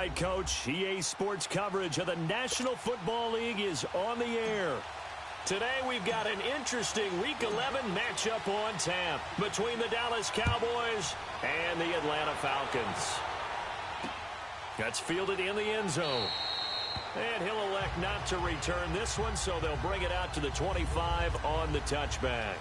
right, Coach. EA Sports coverage of the National Football League is on the air. Today we've got an interesting Week 11 matchup on tap between the Dallas Cowboys and the Atlanta Falcons. That's fielded in the end zone. And he'll elect not to return this one, so they'll bring it out to the 25 on the touchback.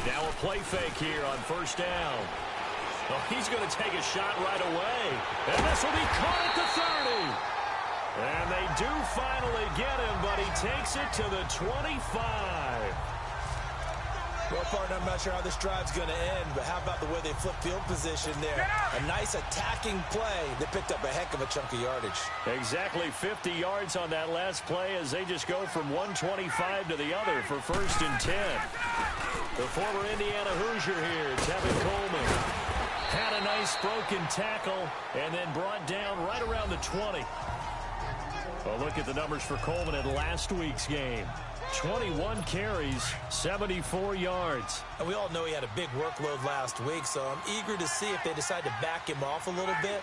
Now a play fake here on first down. Oh, he's going to take a shot right away. And this will be caught at the 30. And they do finally get him, but he takes it to the 25. Well, partner, I'm not sure how this drive's going to end, but how about the way they flip field position there? A nice attacking play. They picked up a heck of a chunk of yardage. Exactly 50 yards on that last play as they just go from 125 to the other for first and 10. The former Indiana Hoosier here, Tevin Coleman, had a nice broken tackle and then brought down right around the 20. Well, look at the numbers for Coleman in last week's game. 21 carries, 74 yards. And we all know he had a big workload last week, so I'm eager to see if they decide to back him off a little bit.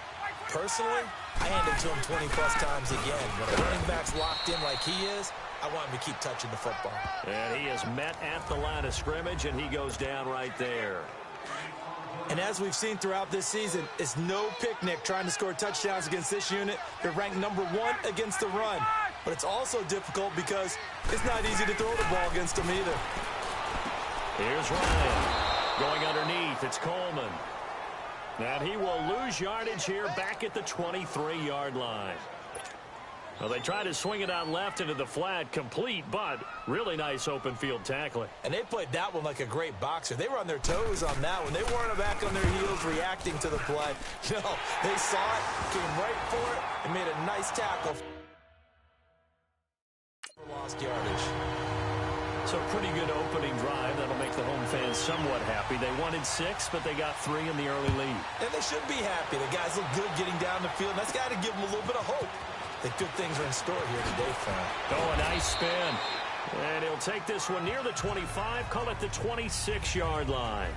Personally, I hand it to him 20-plus times again. When a running back's locked in like he is, I want him to keep touching the football. And he is met at the line of scrimmage, and he goes down right there. And as we've seen throughout this season, it's no picnic trying to score touchdowns against this unit. They're ranked #1 against the run. But it's also difficult because it's not easy to throw the ball against them either. Here's Ryan. Going underneath, it's Coleman. And he will lose yardage here back at the 23-yard line. Well, they try to swing it out left into the flat, complete, but really nice open field tackling. And they played that one like a great boxer. They were on their toes on that one. They weren't back on their heels reacting to the play. No, they saw it, came right for it, and made a nice tackle. Lost yardage. So pretty good opening drive. That'll make the home fans somewhat happy. They wanted 6, but they got 3 in the early lead. And they should be happy. The guys look good getting down the field. That's got to give them a little bit of hope that good things are in store here today for him. Oh, a nice spin. And he'll take this one near the 25, call it the 26-yard line.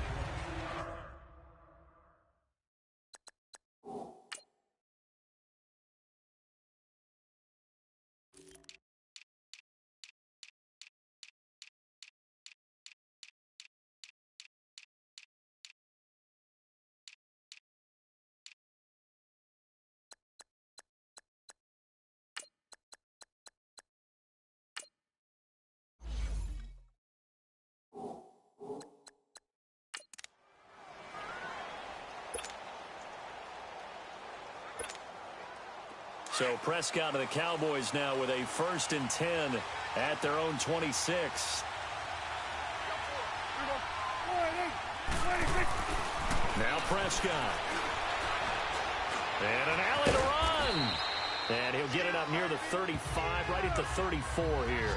So Prescott of the Cowboys now with a 1st and 10 at their own 26. Now Prescott. And an alley to run. And he'll get it up near the 35, right at the 34 here.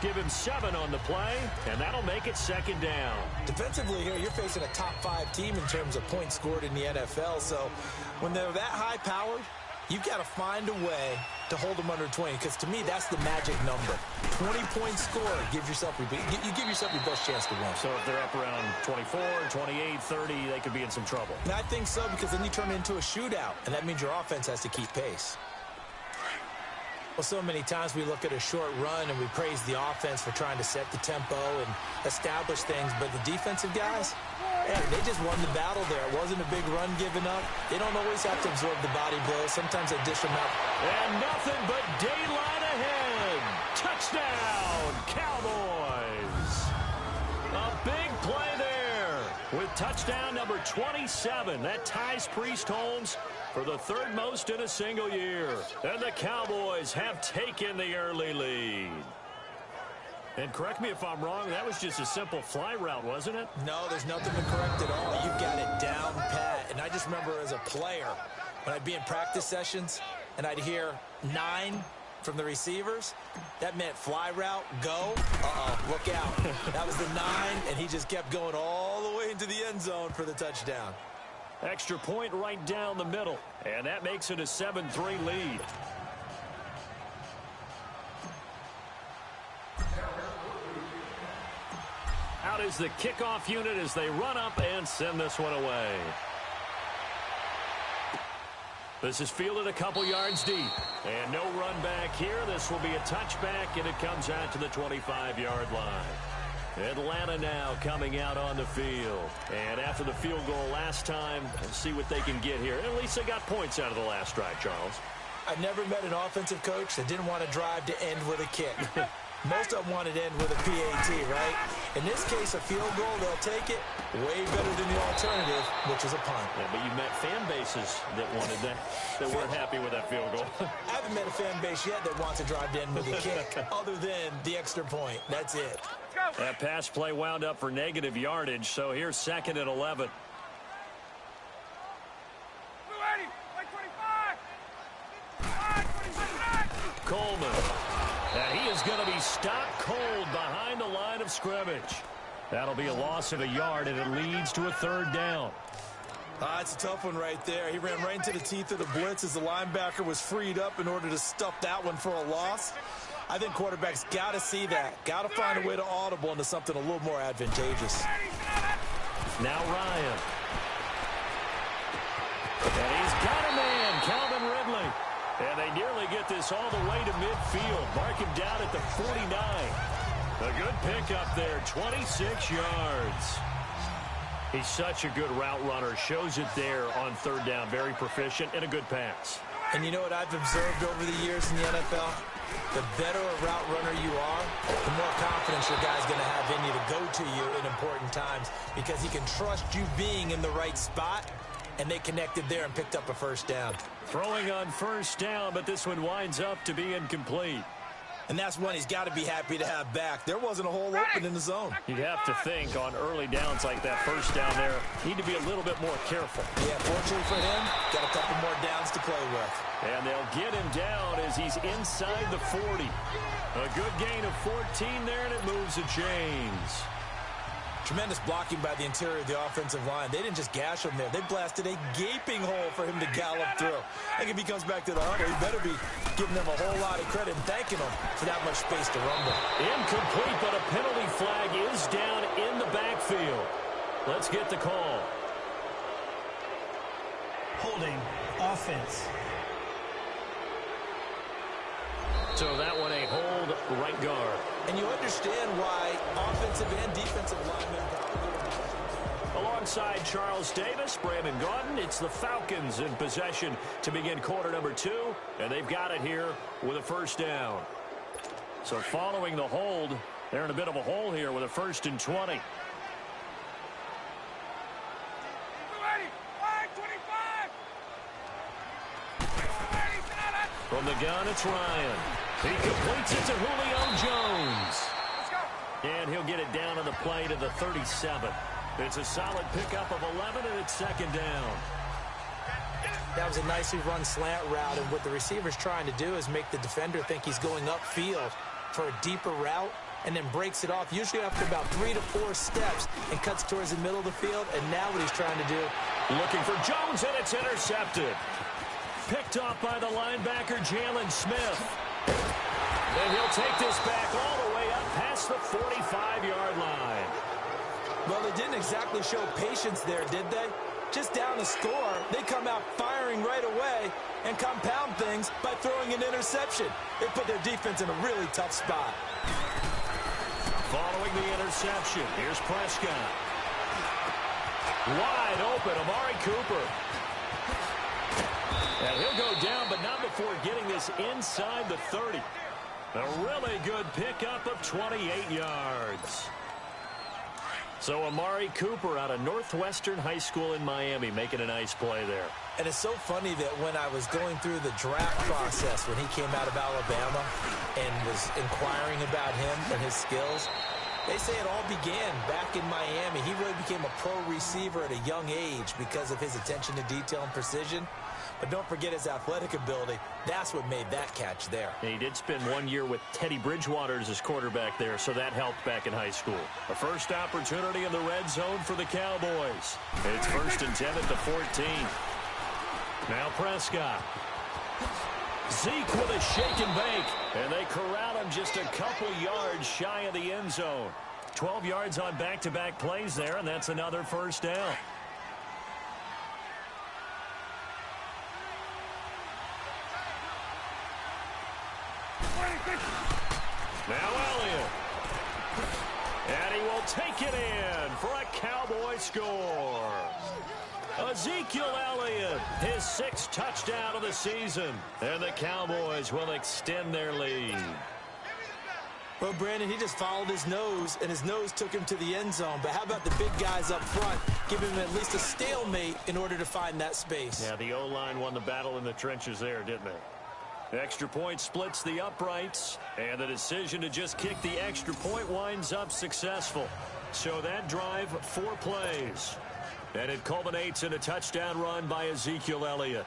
Give him 7 on the play, and that'll make it 2nd down. Defensively here, you're facing a top-5 team in terms of points scored in the NFL. So when they're that high-powered, you've got to find a way to hold them under 20, because to me, that's the magic number. 20-point score, you give yourself your best chance to win. So if they're up around 24, 28, 30, they could be in some trouble. And I think so, because then you turn it into a shootout, and that means your offense has to keep pace. Well, so many times we look at a short run and we praise the offense for trying to set the tempo and establish things, but the defensive guys, hey, they just won the battle there. It wasn't a big run given up. They don't always have to absorb the body blows. Sometimes they dish them out. And nothing but daylight ahead. Touchdown, Cowboys. A big play there with touchdown number 27. That ties Priest Holmes for the 3rd most in a single year. And the Cowboys have taken the early lead. And correct me if I'm wrong, that was just a simple fly route, wasn't it? No, there's nothing to correct at all. You've got it down pat. And I just remember as a player, when I'd be in practice sessions and I'd hear 9 from the receivers, that meant fly route, go. Look out. That was the 9, and he just kept going all the way into the end zone for the touchdown. Extra point right down the middle. And that makes it a 7-3 lead. Out is the kickoff unit as they run up and send this one away. This is fielded a couple yards deep. And no run back here. This will be a touchback, and it comes out to the 25-yard line. Atlanta now coming out on the field. And after the field goal last time, let's see what they can get here. At least they got points out of the last drive, Charles. I've never met an offensive coach that didn't want to drive to end with a kick. Most of them want it to end with a PAT, right? In this case, a field goal, they'll take it way better than the alternative, which is a punt. Yeah, but you met fan bases that wanted that weren't happy with that field goal. I haven't met a fan base yet that wants to drive to end with a kick, other than the extra point. That's it. That pass play wound up for negative yardage, so here's 2nd and 11. Coleman. And he is going to be stopped cold behind the line of scrimmage. That'll be a loss of a yard, and it leads to a 3rd down. It's a tough one right there. He ran right into the teeth of the blitz as the linebacker was freed up in order to stuff that one for a loss. I think quarterbacks got to see that. Got to find a way to audible into something a little more advantageous. Now Ryan. And he's got a man, Calvin Ridley. And they nearly get this all the way to midfield. Mark him down at the 49. A good pickup there, 26 yards. He's such a good route runner. Shows it there on 3rd down. Very proficient and a good pass. And you know what I've observed over the years in the NFL? The better a route runner you are, the more confidence your guy's going to have in you to go to you in important times, because he can trust you being in the right spot, and they connected there and picked up a 1st down. Throwing on 1st down, but this one winds up to be incomplete. And that's one he's got to be happy to have back. There wasn't a hole open in the zone. You'd have to think on early downs like that 1st down there, need to be a little bit more careful. Yeah, fortunately for him, got a couple more downs to play with. And they'll get him down as he's inside the 40. A good gain of 14 there, and it moves the chains. Tremendous blocking by the interior of the offensive line. They didn't just gash him there. They blasted a gaping hole for him to gallop through. I think if he comes back to the huddle, he better be giving them a whole lot of credit and thanking them for that much space to rumble. Incomplete, but a penalty flag is down in the backfield. Let's get the call. Holding offense. So that one a hold right guard. And you understand why offensive and defensive linemen Alongside Charles Davis, Brandon Gaudin, it's the Falcons in possession to begin quarter number 2, and they've got it here with a 1st down. So following the hold, they're in a bit of a hole here with a 1st and 20. From the gun, it's Ryan. He completes it to Julio Jones. And he'll get it down on the play to the 37. It's a solid pickup of 11, and it's 2nd down. That was a nicely run slant route, and what the receiver's trying to do is make the defender think he's going upfield for a deeper route, and then breaks it off, usually after about 3 to 4 steps, and cuts towards the middle of the field. And now what he's trying to do, looking for Jones, and it's intercepted. Picked off by the linebacker, Jalen Smith. And he'll take this back all the way up past the 45-yard line. Well, they didn't exactly show patience there, did they? Just down the score, they come out firing right away and compound things by throwing an interception. They put their defense in a really tough spot. Following the interception, here's Prescott. Wide open, Amari Cooper. And he'll go down, but not before getting this inside the 30. A really good pickup of 28 yards. So Amari Cooper out of Northwestern High School in Miami making a nice play there. And it's so funny that when I was going through the draft process when he came out of Alabama and was inquiring about him and his skills, they say it all began back in Miami. He really became a pro receiver at a young age because of his attention to detail and precision. But don't forget his athletic ability. That's what made that catch there. He did spend 1 year with Teddy Bridgewater as his quarterback there, so that helped back in high school. A first opportunity in the red zone for the Cowboys. It's 1st and 10 at the 14. Now Prescott. Zeke with a shake and bake. And they corral him just a couple yards shy of the end zone. 12 yards on back-to-back plays there, and that's another first down. Now Elliott. And he will take it in for a Cowboy score. Ezekiel Elliott, his 6th touchdown of the season. And the Cowboys will extend their lead. Well, Brandon, he just followed his nose, and his nose took him to the end zone. But how about the big guys up front? Give him at least a stalemate in order to find that space. Yeah, the O-line won the battle in the trenches there, didn't they? Extra point splits the uprights, and the decision to just kick the extra point winds up successful. So that drive, 4 plays. And it culminates in a touchdown run by Ezekiel Elliott.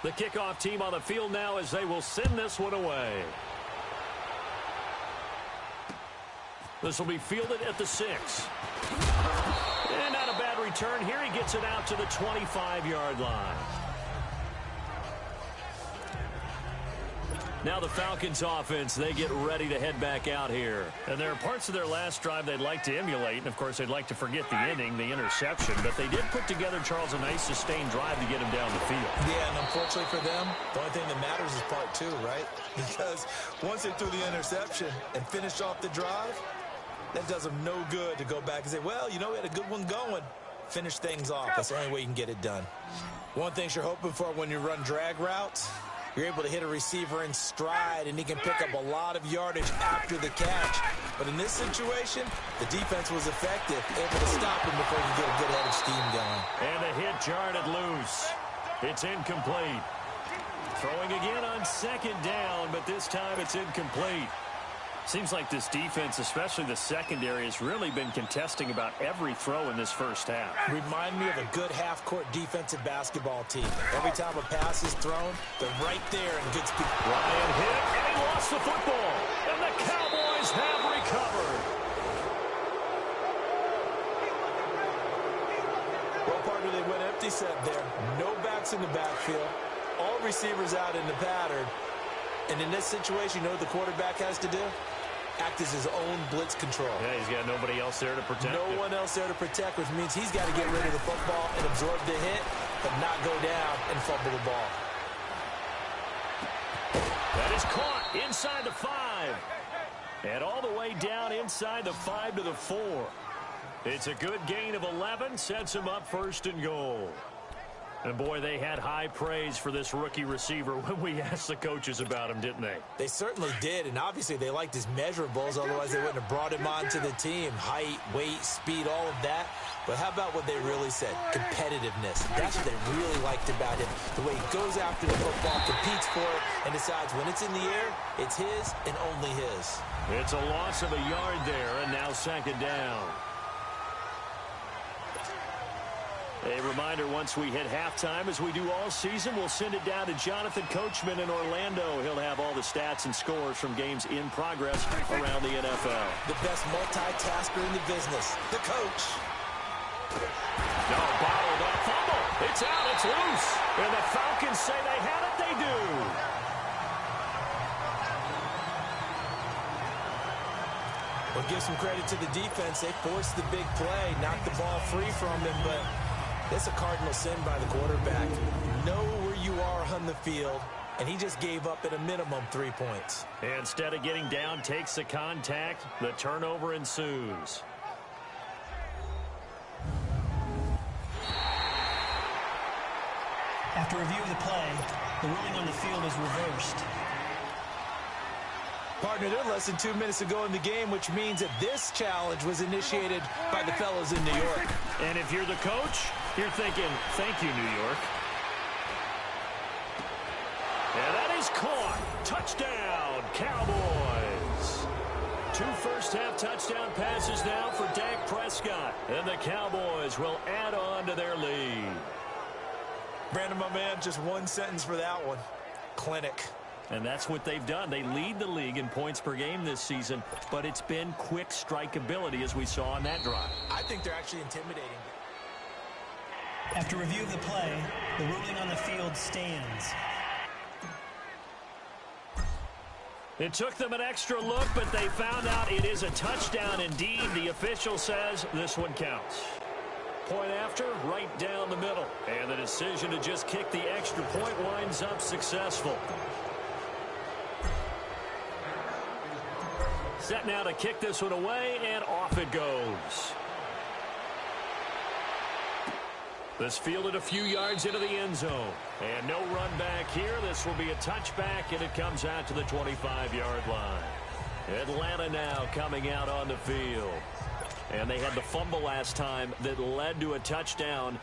The kickoff team on the field now as they will send this one away. This will be fielded at the 6. And not a bad return here. He gets it out to the 25-yard line. Now the Falcons offense, they get ready to head back out here. And there are parts of their last drive they'd like to emulate. And, of course, they'd like to forget the inning, the interception. But they did put together, Charles, a nice sustained drive to get him down the field. Yeah, and unfortunately for them, the only thing that matters is part 2, right? Because once they threw the interception and finished off the drive, that does them no good to go back and say, well, you know, we had a good one going. Finish things off. That's the only way you can get it done. One thing you're hoping for when you run drag routes, you're able to hit a receiver in stride, and he can pick up a lot of yardage after the catch. But in this situation, the defense was effective, able to stop him before he could get a good head of steam going. And the hit jarred it loose. It's incomplete. Throwing again on 2nd down, but this time it's incomplete. Seems like this defense, especially the secondary, has really been contesting about every throw in this first half. Remind me of a good half-court defensive basketball team. Every time a pass is thrown, they're right there in good speed. Ryan hit, and he lost the football. And the Cowboys have recovered. Well, partner, they went empty set there. No backs in the backfield. All receivers out in the pattern. And in this situation, you know what the quarterback has to do? Act as his own blitz control. Yeah, he's got nobody else there to protect him. No one else there to protect, which means he's got to get rid of the football and absorb the hit, but not go down and fumble the ball. That is caught inside the 5. And all the way down inside the 5 to the 4. It's a good gain of 11, sets him up 1st and goal. And, boy, they had high praise for this rookie receiver when we asked the coaches about him, didn't they? They certainly did, and obviously they liked his measurables, otherwise they wouldn't have brought him onto the team. Height, weight, speed, all of that. But how about what they really said? Competitiveness. That's what they really liked about him. The way he goes after the football, competes for it, and decides when it's in the air, it's his and only his. It's a loss of a yard there, and now 2nd down. A reminder, once we hit halftime, as we do all season, we'll send it down to Jonathan Coachman in Orlando. He'll have all the stats and scores from games in progress around the NFL. The best multitasker in the business, the coach. No, bottled up fumble. It's out, it's loose. And the Falcons say they have it, they do. Well, give some credit to the defense. They forced the big play, knocked the ball free from him, but it's a cardinal sin by the quarterback. Know where you are on the field, and he just gave up at a minimum 3 points. Instead of getting down, takes the contact. The turnover ensues. After review of the play, the ruling on the field is reversed. Partner, they're less than 2 minutes to go in the game, which means that this challenge was initiated by the fellows in New York. And if you're the coach, you're thinking, thank you, New York. And that is caught. Touchdown, Cowboys. 2 first-half touchdown passes now for Dak Prescott. And the Cowboys will add on to their lead. Brandon, my man, just one sentence for that one. Clinic. And that's what they've done. They lead the league in points per game this season, but it's been quick strikeability as we saw on that drive. I think they're actually intimidating. After review of the play, the ruling on the field stands. It took them an extra look, but they found out it is a touchdown indeed. The official says this one counts. Point after, right down the middle. And the decision to just kick the extra point winds up successful. Set now to kick this one away, and off it goes. This fielded a few yards into the end zone. And no run back here. This will be a touchback, and it comes out to the 25-yard line. Atlanta now coming out on the field. And they had the fumble last time that led to a touchdown.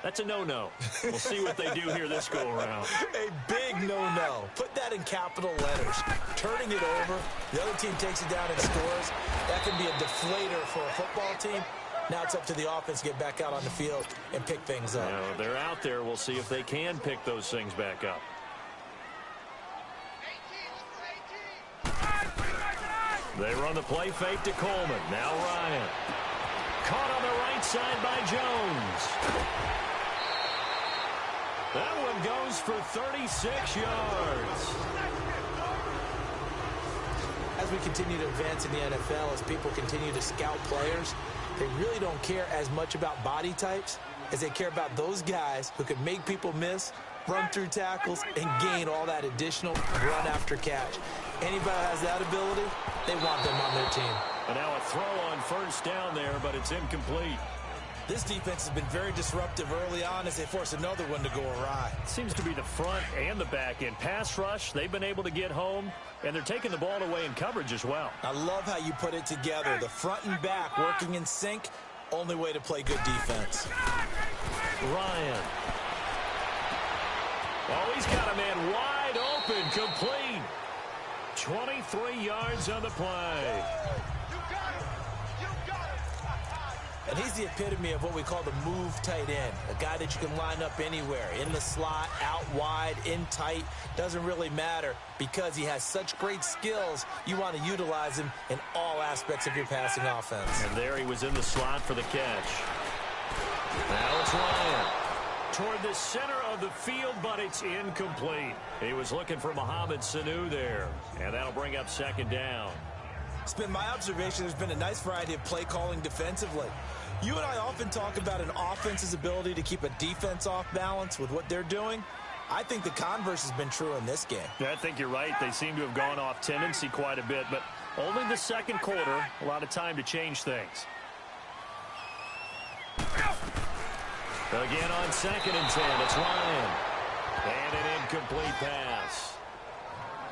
That's a no-no. We'll see what they do here this go-around. A big no-no. Put that in capital letters. Turning it over, the other team takes it down and scores. That can be a deflator for a football team. Now it's up to the offense to get back out on the field and pick things up. Now, they're out there. We'll see if they can pick those things back up. They run the play fake to Coleman. Now Ryan. Caught on the right side by Jones. That one goes for 36 yards. As we continue to advance in the NFL, as people continue to scout players, they really don't care as much about body types as they care about those guys who can make people miss, run through tackles, and gain all that additional run after catch. Anybody who has that ability, they want them on their team. And now a throw on first down there, but it's incomplete. This defense has been very disruptive early on as they force another one to go awry. Seems to be the front and the back end. Pass rush, they've been able to get home, and they're taking the ball away in coverage as well. I love how you put it together. The front and back working in sync, only way to play good defense. Ryan. Oh, he's got a man wide open, complete. 23 yards on the play. And he's the epitome of what we call the move tight end, a guy that you can line up anywhere, in the slot, out wide, in tight, doesn't really matter because he has such great skills. You want to utilize him in all aspects of your passing offense. And there he was in the slot for the catch. Now it's Ryan. Toward the center of the field, but it's incomplete. He was looking for Mohamed Sanu there, and that'll bring up second down. It's been my observation there's been a nice variety of play calling defensively. You and I often talk about an offense's ability to keep a defense off balance with what they're doing. I think the converse has been true in this game. Yeah, I think you're right. They seem to have gone off tendency quite a bit, but only the second quarter, a lot of time to change things. Again on 2nd and 10, it's Ryan. And an incomplete pass.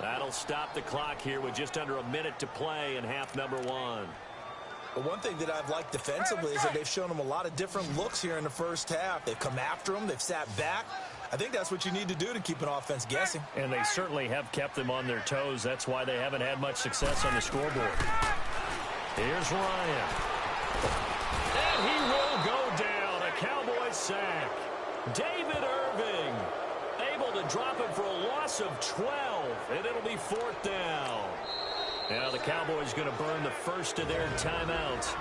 That'll stop the clock here with just under a minute to play in half number 1. But one thing that I've liked defensively is that they've shown them a lot of different looks here in the first half. They've come after them. They've sat back. I think that's what you need to do to keep an offense guessing. And they certainly have kept them on their toes. That's why they haven't had much success on the scoreboard. Here's Ryan. And he will go down. A Cowboys sack. David Irving able to drop him for a loss of 12. And it'll be 4th down. Now the Cowboys going to burn the first of their timeouts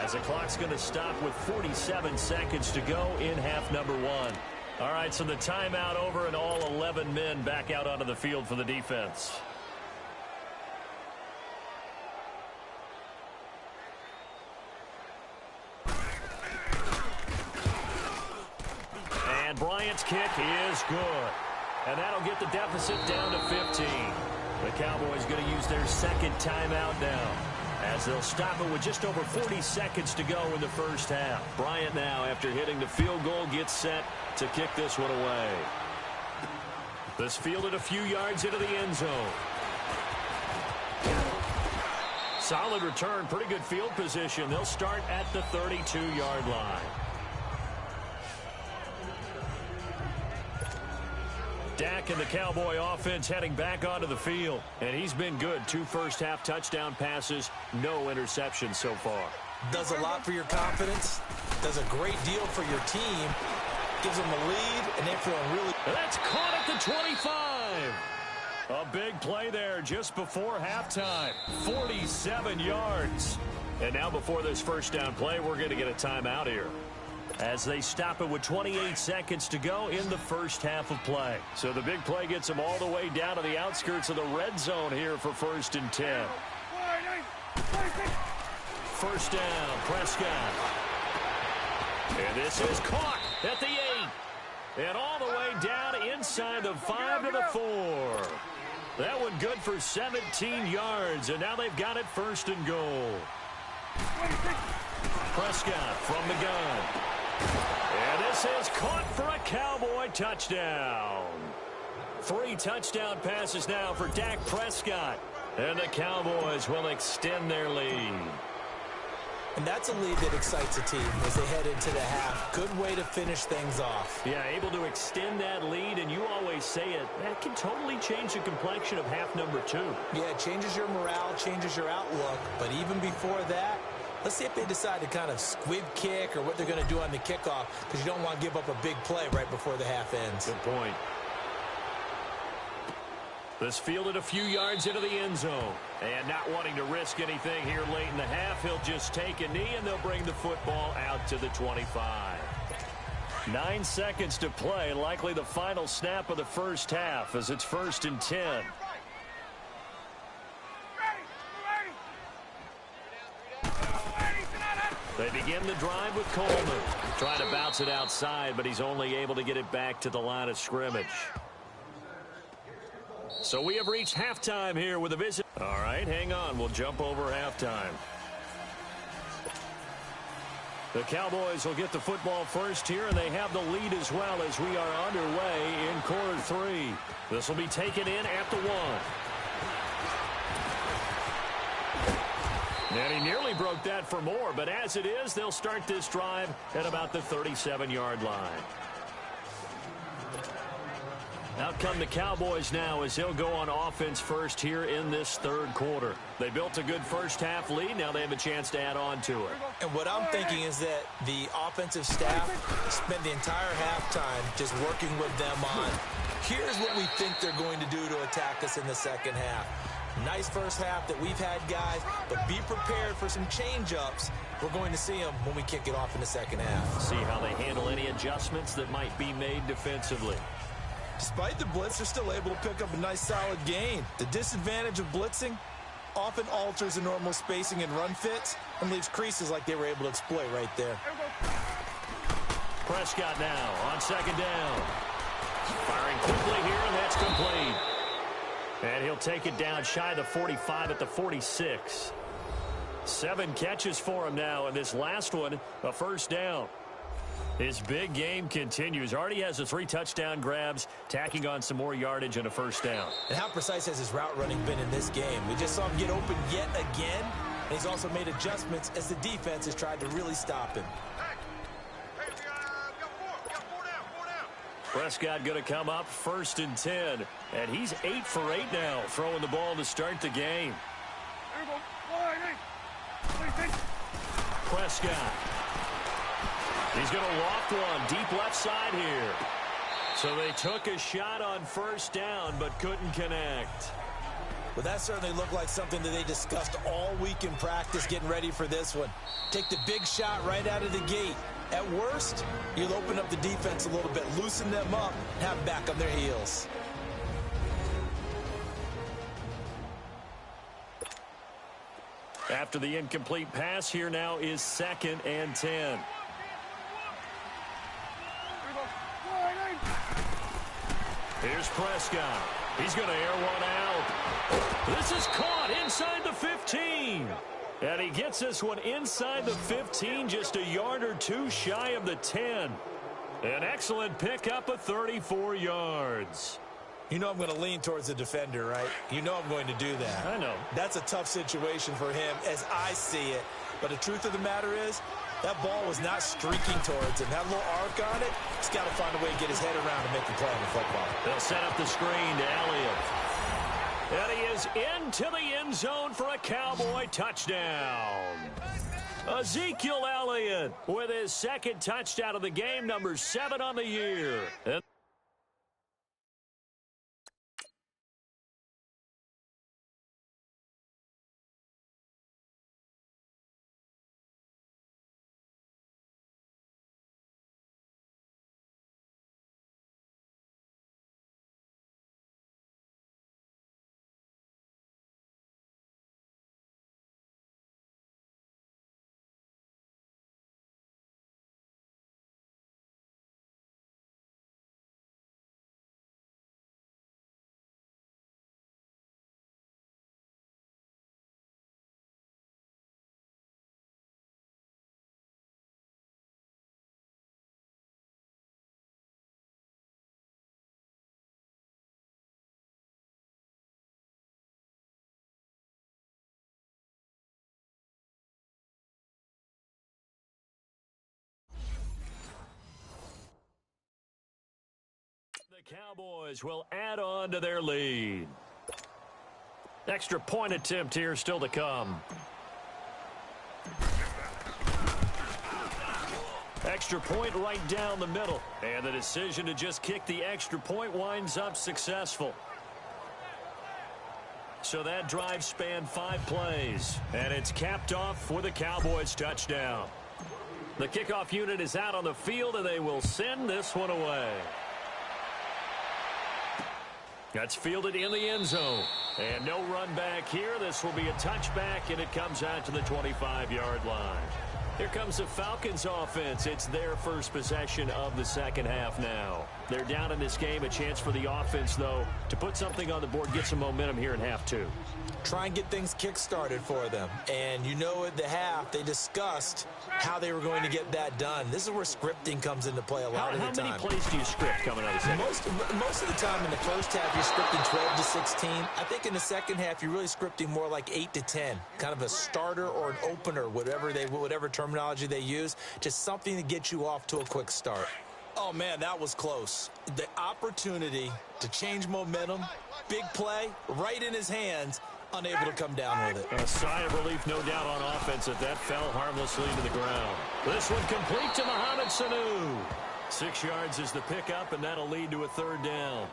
as the clock's going to stop with 47 seconds to go in half number 1. All right, so the timeout over and all 11 men back out onto the field for the defense. And Bryant's kick is good. And that'll get the deficit down to 15. The Cowboys going to use their second timeout now as they'll stop it with just over 40 seconds to go in the first half. Bryant now, after hitting the field goal, gets set to kick this one away. This fielded a few yards into the end zone. Solid return, pretty good field position. They'll start at the 32-yard line. Dak and the Cowboy offense heading back onto the field. And he's been good. 2 first-half touchdown passes, no interceptions so far. Does a lot for your confidence. Does a great deal for your team. Gives them a lead, and they're feeling really... That's caught at the 25. A big play there just before halftime. 47 yards. And now before this first down play, we're going to get a timeout here, as they stop it with 28 seconds to go in the first half of play. So the big play gets them all the way down to the outskirts of the red zone here for 1st and 10. First down, Prescott. And this is caught at the 8. And all the way down inside the 5 to the 4. That one good for 17 yards, and now they've got it 1st and goal. Prescott from the gun. And this is caught for a Cowboy touchdown. 3 touchdown passes now for Dak Prescott. And the Cowboys will extend their lead. And that's a lead that excites a team as they head into the half. Good way to finish things off. Yeah, able to extend that lead, and you always say it, that can totally change the complexion of half number 2. Yeah, it changes your morale, changes your outlook. But even before that, let's see if they decide to kind of squib kick or what they're going to do on the kickoff, because you don't want to give up a big play right before the half ends. Good point. This fielded a few yards into the end zone. And not wanting to risk anything here late in the half, he'll just take a knee, and they'll bring the football out to the 25. 9 seconds to play, likely the final snap of the first half, as it's 1st and 10. They begin the drive with Coleman. Trying to bounce it outside, but he's only able to get it back to the line of scrimmage. So we have reached halftime here with a visit. All right, hang on. We'll jump over halftime. The Cowboys will get the football first here, and they have the lead as well as we are underway in quarter 3. This will be taken in at the 1. And he nearly broke that for more, but as it is, they'll start this drive at about the 37-yard line. Out come the Cowboys now as they'll go on offense first here in this 3rd quarter. They built a good first half lead. Now they have a chance to add on to it. And what I'm thinking is that the offensive staff spent the entire halftime just working with them on, here's what we think they're going to do to attack us in the second half. Nice first half that we've had, guys, but be prepared for some change-ups. We're going to see them when we kick it off in the second half. See how they handle any adjustments that might be made defensively. Despite the blitz, they're still able to pick up a nice solid gain. The disadvantage of blitzing often alters the normal spacing and run fits and leaves creases like they were able to exploit right there. Prescott now on 2nd down. Firing quickly here, and that's complete. And he'll take it down shy of the 45 at the 46. 7 catches for him now, and this last one, a first down. His big game continues. Already has the 3 touchdown grabs, tacking on some more yardage and a first down. And how precise has his route running been in this game? We just saw him get open yet again, and he's also made adjustments as the defense has tried to really stop him. Prescott going to come up 1st and 10, and he's 8 for 8 now, throwing the ball to start the game. Prescott. He's going to loft one deep left side here. So they took a shot on first down, but couldn't connect. Well, that certainly looked like something that they discussed all week in practice getting ready for this one. Take the big shot right out of the gate. At worst, you'll open up the defense a little bit, loosen them up, and have them back on their heels. After the incomplete pass, here now is 2nd and 10. Here's Prescott. He's going to air one out. This is caught inside the 15. And he gets this one inside the 15, just a yard or 2 shy of the 10. An excellent pickup of 34 yards. You know I'm going to lean towards the defender, right? You know I'm going to do that. I know. That's a tough situation for him as I see it. But the truth of the matter is, That ball was not streaking towards him. That little arc on it, he's got to find a way to get his head around and make the play on the football. They'll set up the screen to Elliott. And he is into the end zone for a Cowboy touchdown. Ezekiel Elliott with his second touchdown of the game, number 7 on the year. The Cowboys will add on to their lead. Extra point attempt here still to come. Extra point right down the middle. And the decision to just kick the extra point winds up successful. So that drive spanned 5 plays. And it's capped off with a Cowboys touchdown. The kickoff unit is out on the field, and they will send this one away. That's fielded in the end zone. And no run back here. This will be a touchback, and it comes out to the 25-yard line. Here comes the Falcons offense. It's their first possession of the second half now. They're down in this game. A chance for the offense, though, to put something on the board, get some momentum here in half 2. Try and get things kick-started for them. And you know at the half, they discussed how they were going to get that done. This is where scripting comes into play a lot of the time. How many plays do you script coming out of the second? Most of the time in the first half, you're scripting 12 to 16. I think in the second half, you're really scripting more like 8 to 10. Kind of a starter or an opener, whatever terminology they use. Just something to get you off to a quick start. Oh, man, that was close. The opportunity to change momentum, big play, right in his hands, unable to come down with it. A sigh of relief, no doubt, on offense that fell harmlessly to the ground. This one complete to Mohamed Sanu. 6 yards is the pickup, and that'll lead to a 3rd down.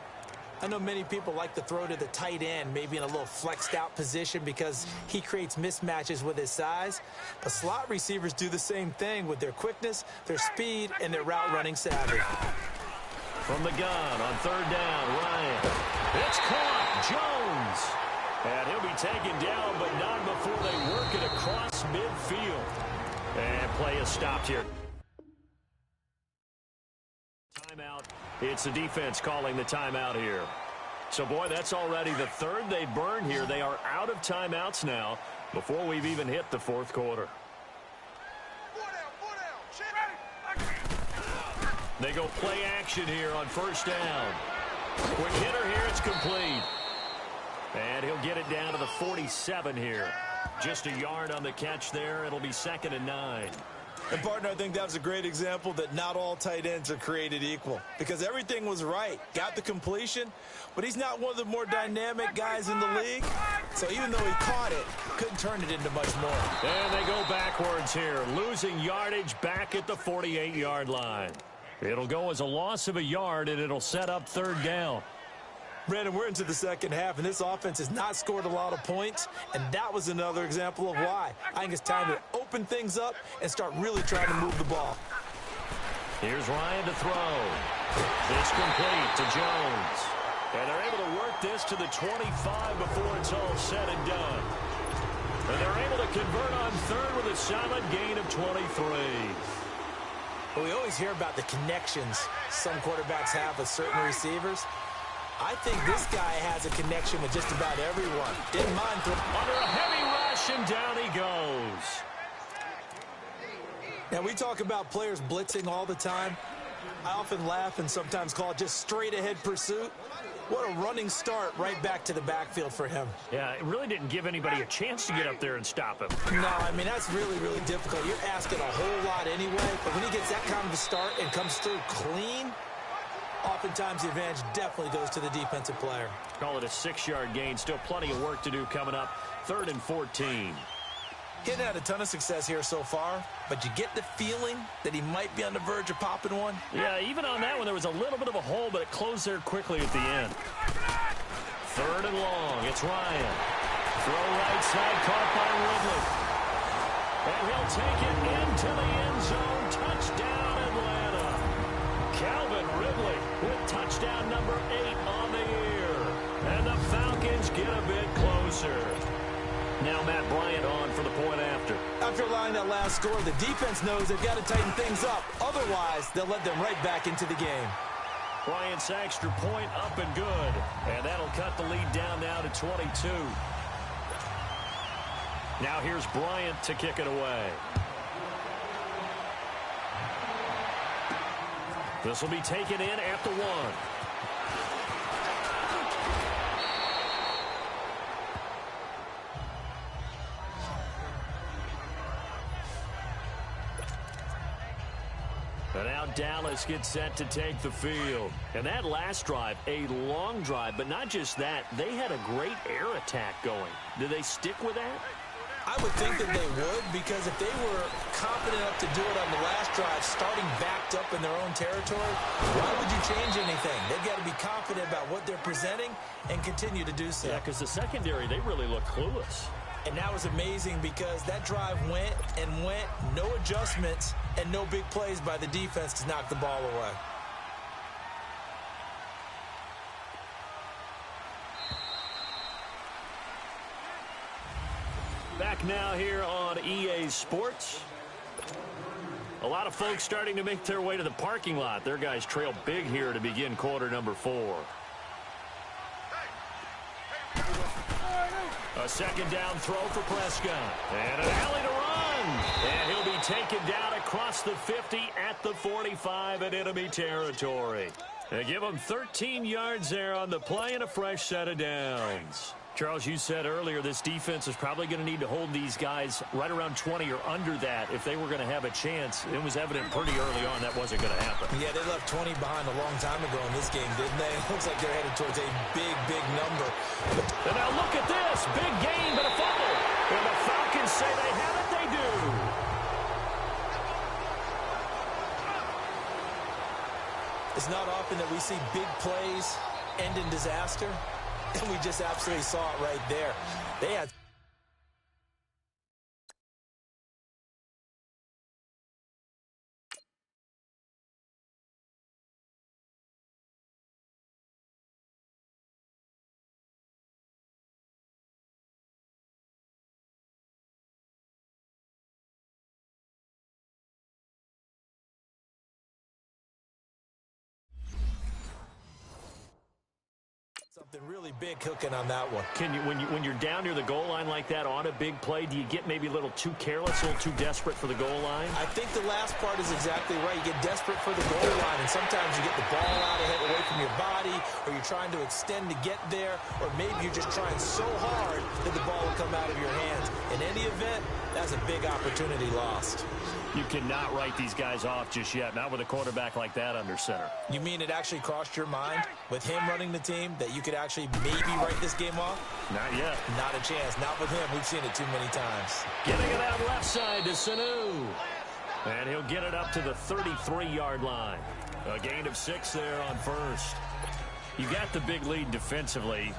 I know many people like to throw to the tight end, maybe in a little flexed out position because he creates mismatches with his size. But slot receivers do the same thing with their quickness, their speed, and their route running savvy. From the gun on 3rd down, Ryan. It's caught. Jones. And he'll be taken down, but not before they work it across midfield. And play is stopped here. Timeout. It's the defense calling the timeout here. So, boy, that's already the 3rd they burned here. They are out of timeouts now before we've even hit the 4th quarter. They go play action here on 1st down. Quick hitter here. It's complete. And he'll get it down to the 47 here. Just a yard on the catch there. It'll be 2nd and 9. And, partner, I think that was a great example that not all tight ends are created equal because everything was right. Got the completion, but he's not one of the more dynamic guys in the league. So even though he caught it, couldn't turn it into much more. And they go backwards here, losing yardage back at the 48-yard line. It'll go as a loss of a yard, and it'll set up 3rd down. Brandon, we're into the second half, and this offense has not scored a lot of points, and that was another example of why. I think it's time to open things up and start really trying to move the ball. Here's Ryan to throw. It's complete to Jones. And they're able to work this to the 25 before it's all said and done. And they're able to convert on 3rd with a solid gain of 23. Well, we always hear about the connections some quarterbacks have with certain receivers. I think this guy has a connection with just about everyone. Didn't mind throwing. Under a heavy rush, and down he goes. Now, we talk about players blitzing all the time. I often laugh and sometimes call it just straight-ahead pursuit. What a running start right back to the backfield for him. Yeah, it really didn't give anybody a chance to get up there and stop him. No, I mean, that's really, really difficult. You're asking a whole lot anyway, but when he gets that kind of a start and comes through clean, oftentimes the advantage definitely goes to the defensive player. Call it a 6-yard gain. Still plenty of work to do coming up. 3rd and 14. He's had a ton of success here so far, but you get the feeling that he might be on the verge of popping one. Yeah, even on that one, there was a little bit of a hole, but it closed there quickly at the end. 3rd and long. It's Ryan. Throw right side, caught by Ridley. And he'll take it into the end zone. Touchdown, Atlanta. Calvin Ridley with touchdown number 8 on the year. And the Falcons get a bit closer. Now Matt Bryant on for the point after. After allowing that last score, the defense knows they've got to tighten things up. Otherwise, they'll let them right back into the game. Bryant's extra point up and good. And that'll cut the lead down now to 22. Now here's Bryant to kick it away. This will be taken in at the 1. And now Dallas gets set to take the field. And that last drive, a long drive, but not just that, they had a great air attack going. Do they stick with that? I would think that they would, because if they were confident enough to do it on the last drive, starting backed up in their own territory, why would you change anything? They've got to be confident about what they're presenting and continue to do so. Yeah, because the secondary, they really look clueless. And that was amazing because that drive went and went, no adjustments, and no big plays by the defense to knock the ball away. Back now here on EA Sports. A lot of folks starting to make their way to the parking lot. Their guys trail big here to begin quarter number 4. A second down throw for Prescott. And an alley to run. And he'll be taken down across the 50 at the 45 in enemy territory. They give him 13 yards there on the play and a fresh set of downs. Charles, you said earlier this defense is probably going to need to hold these guys right around 20 or under that if they were going to have a chance. It was evident pretty early on that wasn't going to happen. Yeah, they left 20 behind a long time ago in this game, didn't they? It looks like they're headed towards a big, big number. And now look at this. Big gain, but a fumble. And the Falcons say they have it. They do. It's not often that we see big plays end in disaster. And we just absolutely saw it right there. They had something really big cooking on that one. Can you, when you're down near the goal line like that on a big play, do you get maybe a little too careless, a little too desperate for the goal line? I think the last part is exactly right. You get desperate for the goal line, and sometimes you get the ball out ahead away from your body, or you're trying to extend to get there, or maybe you're just trying so hard that the ball will come out of your hands. In any event, that's a big opportunity lost. You cannot write these guys off just yet, not with a quarterback like that under center. You mean it actually crossed your mind with him running the team that you could actually maybe write this game off? Not yet. Not a chance. Not with him. We've seen it too many times. Getting it out left side to Sanu. And he'll get it up to the 33-yard line. A gain of 6 there on first. You got the big lead defensively.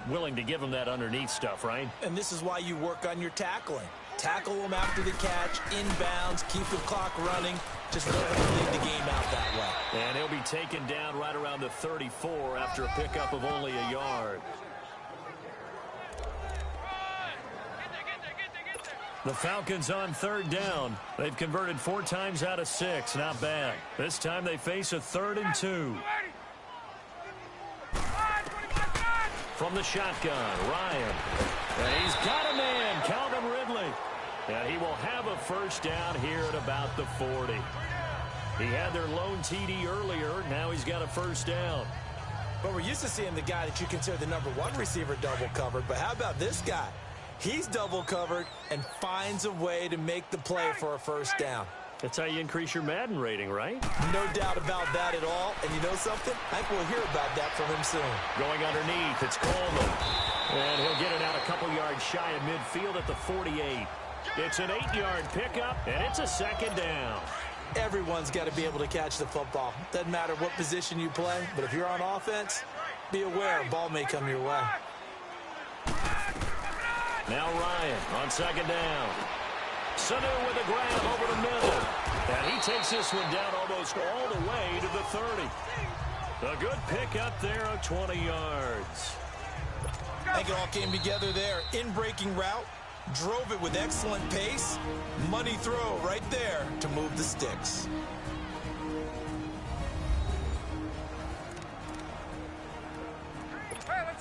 Willing to give him that underneath stuff, right? And this is why you work on your tackling. Tackle them after the catch, inbounds, keep the clock running. Just don't lead the game out that way. And he'll be taken down right around the 34 after a pickup of only a yard. The Falcons on 3rd down. They've converted 4 times out of 6. Not bad. This time they face a 3rd and 2. From the shotgun, Ryan. And he's got a man, Calvin Ridley. And he will have a first down here at about the 40. He had their lone TD earlier. Now he's got a first down. Well, we're used to seeing the guy that you consider the #1 receiver double covered, but how about this guy? He's double covered and finds a way to make the play for a first down. That's how you increase your Madden rating, right? No doubt about that at all. And you know something? I think we'll hear about that from him soon. Going underneath, it's Coleman. And he'll get it out a couple yards shy of midfield at the 48. It's an 8-yard pickup, and it's a second down. Everyone's got to be able to catch the football. Doesn't matter what position you play, but if you're on offense, be aware a ball may come your way. Now Ryan on second down. Sanu with a grab over the middle. And he takes this one down almost all the way to the 30. A good pickup there of 20 yards. I think it all came together there. In-breaking route. Drove it with excellent pace. Money throw right there to move the sticks.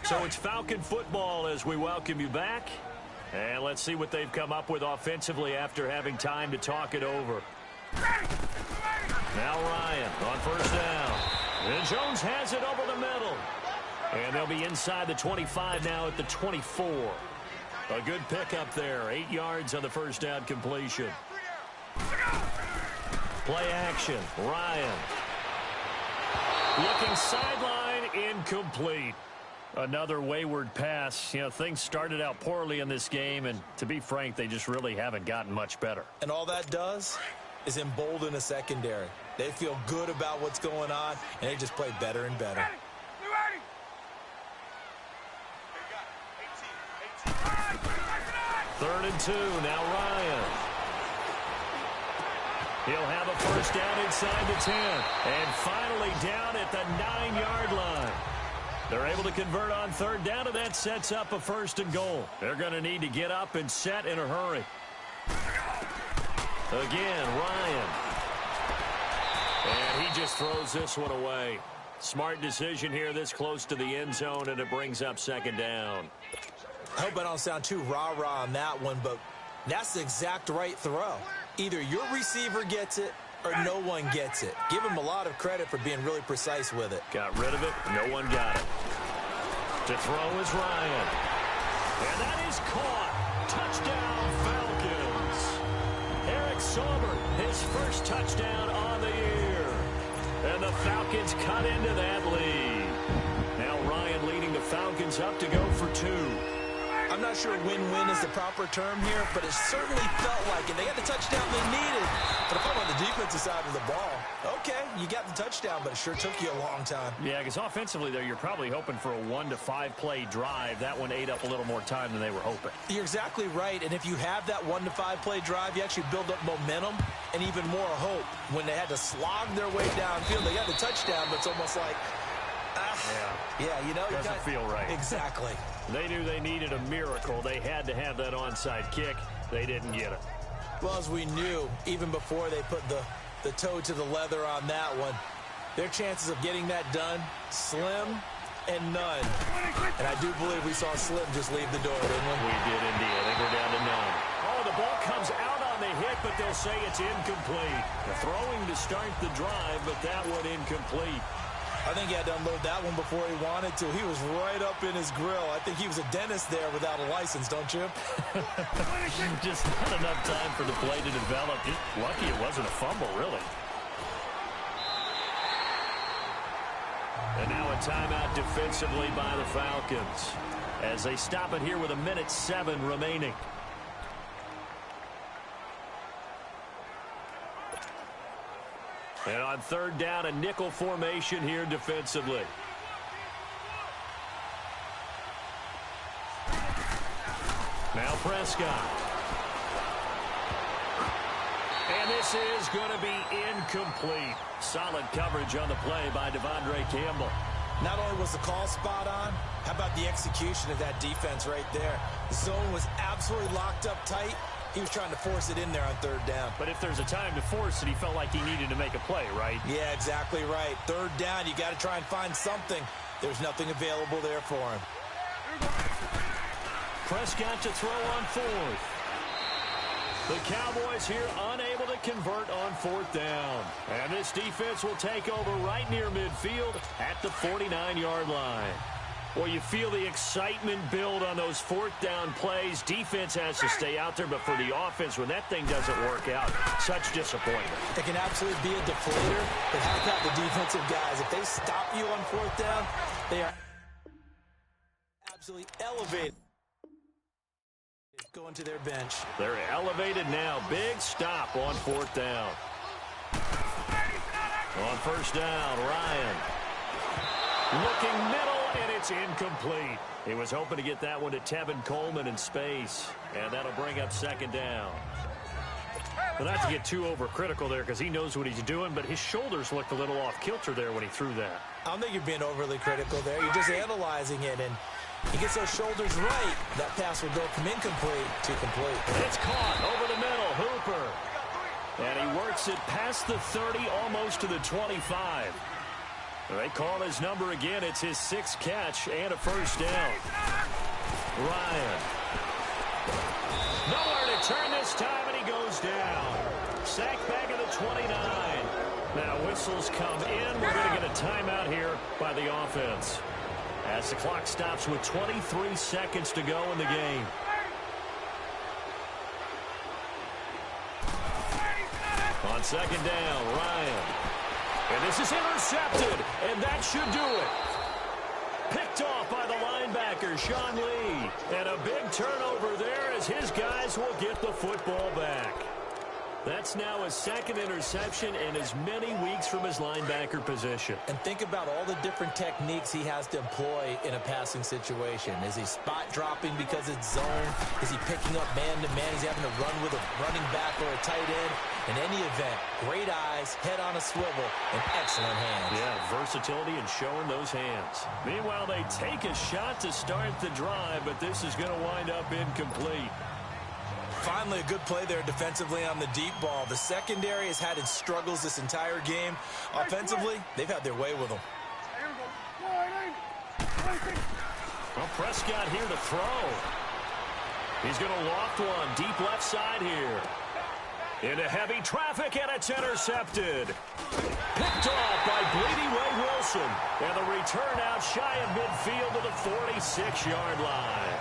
So it's Falcon football as we welcome you back. And let's see what they've come up with offensively after having time to talk it over. Now Ryan on first down. And Jones has it over the middle. And they'll be inside the 25 now at the 24. A good pickup there. 8 yards on the first down completion. Play action. Ryan. Looking sideline, incomplete. Another wayward pass. You know, things started out poorly in this game, and to be frank, they just really haven't gotten much better. And all that does is embolden a secondary. They feel good about what's going on, and they just play better and better. Third and 2, now Ryan. He'll have a first down inside the 10. And finally down at the 9-yard line. They're able to convert on third down, and that sets up a first and goal. They're going to need to get up and set in a hurry. Again, Ryan. And he just throws this one away. Smart decision here this close to the end zone, and it brings up second down. I hope I don't sound too rah-rah on that one, but that's the exact right throw. Either your receiver gets it or no one gets it. Give him a lot of credit for being really precise with it. Got rid of it. No one got it. To throw is Ryan. And that is caught. Touchdown, Falcons. Eric Sauber, his first touchdown on the year. And the Falcons cut into that lead. Now Ryan leading the Falcons up to go for 2. I'm not sure win-win is the proper term here, but it certainly felt like it. They got the touchdown they needed. But if I'm on the defensive side of the ball, okay, you got the touchdown, but it sure took you a long time. Yeah, because offensively, though, you're probably hoping for a 1 to 5 play drive. That one ate up a little more time than they were hoping. You're exactly right, and if you have that 1 to 5 play drive, you actually build up momentum and even more hope. When they had to slog their way downfield, they got the touchdown, but it's almost like, yeah, you know, doesn't feel right. Exactly. They knew they needed a miracle. They had to have that onside kick. They didn't get it. Well, as we knew, even before they put the toe to the leather on that one, their chances of getting that done, slim and none. And I do believe we saw Slim just leave the door, didn't we? We did indeed. I think we're down to none. Oh, the ball comes out on the hit, but they'll say it's incomplete. The throwing to start the drive, but that one incomplete. I think he had to unload that one before he wanted to. He was right up in his grill. I think he was a dentist there without a license, don't you? Just not enough time for the play to develop. Just lucky it wasn't a fumble, really. And now a timeout defensively by the Falcons as they stop it here with 1:07 remaining. And on third down, a nickel formation here defensively. Now Prescott. And this is going to be incomplete. Solid coverage on the play by Devondre Campbell. Not only was the call spot on, how about the execution of that defense right there? The zone was absolutely locked up tight. He was trying to force it in there on third down. But if there's a time to force it, he felt like he needed to make a play, right? Yeah, exactly right. Third down, you got to try and find something. There's nothing available there for him. Prescott to throw on fourth. The Cowboys here unable to convert on fourth down. And this defense will take over right near midfield at the 49-yard line. Well, you feel the excitement build on those fourth down plays. Defense has to stay out there, but for the offense, when that thing doesn't work out, such disappointment. It can absolutely be a deflator, but how about the defensive guys? If they stop you on fourth down, they are absolutely elevated. Going to their bench. They're elevated now. Big stop on fourth down. On first down, Ryan. Looking middle, and it's incomplete. He was hoping to get that one to Tevin Coleman in space, and that'll bring up second down. But not to get too overcritical there because he knows what he's doing, but his shoulders looked a little off kilter there when he threw that. I don't think you're being overly critical there. You're just analyzing it, and he gets those shoulders right. That pass will go from incomplete to complete. It's caught over the middle. Hooper. And he works it past the 30, almost to the 25. They call his number again. It's his sixth catch and a first down. Ryan. Nowhere to turn this time, and he goes down. Sacked back at the 29. Now whistles come in. We're going to get a timeout here by the offense, as the clock stops with 23 seconds to go in the game. On second down, Ryan. And this is intercepted, and that should do it. Picked off by the linebacker, Sean Lee. And a big turnover there as his guys will get the football back. That's now his second interception in as many weeks from his linebacker position. And think about all the different techniques he has to employ in a passing situation. Is he spot dropping because it's zone? Is he picking up man-to-man? He's having to run with a running back or a tight end. In any event, great eyes, head on a swivel, and excellent hands. Yeah, versatility and showing those hands. Meanwhile, they take a shot to start the drive, but this is going to wind up incomplete. Finally, a good play there defensively on the deep ball. The secondary has had its struggles this entire game. Offensively, they've had their way with them. Well, Prescott here to throw. He's going to loft one deep left side here. Into heavy traffic, and it's intercepted. Picked off by Bleedy Ray Wilson. And the return out shy of midfield to the 46-yard line.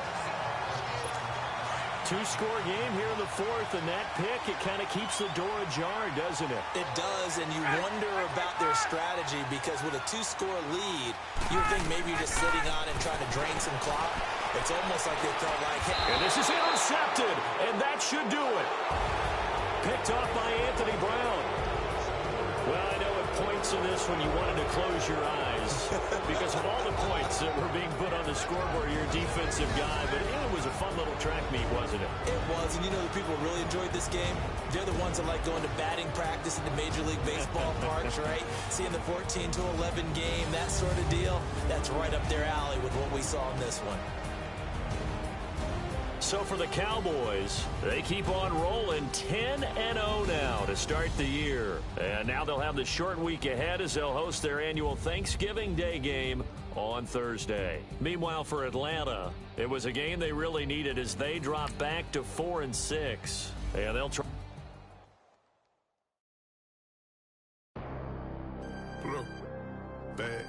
Two-score game here in the fourth, and that pick, it kind of keeps the door ajar, doesn't it? It does, and you wonder about their strategy because with a two-score lead, you would think maybe you're just sitting on and trying to drain some clock. It's almost like they felt like, hey. And this is intercepted, and that should do it. Picked off by Anthony Brown. Well, I know at points in this when you wanted to close your eyes because of all the points that were being put on the scoreboard, you're a defensive guy, but it was a fun little track meet, wasn't it? It was, and you know the people who really enjoyed this game? They're the ones that like going to batting practice in the Major League Baseball parks, right? Seeing the 14-11 game, that sort of deal, that's right up their alley with what we saw in this one. So for the Cowboys, they keep on rolling 10-0 now to start the year. And now they'll have the short week ahead as they'll host their annual Thanksgiving Day game on Thursday. Meanwhile, for Atlanta, it was a game they really needed as they drop back to 4-6. And they'll try. Bad.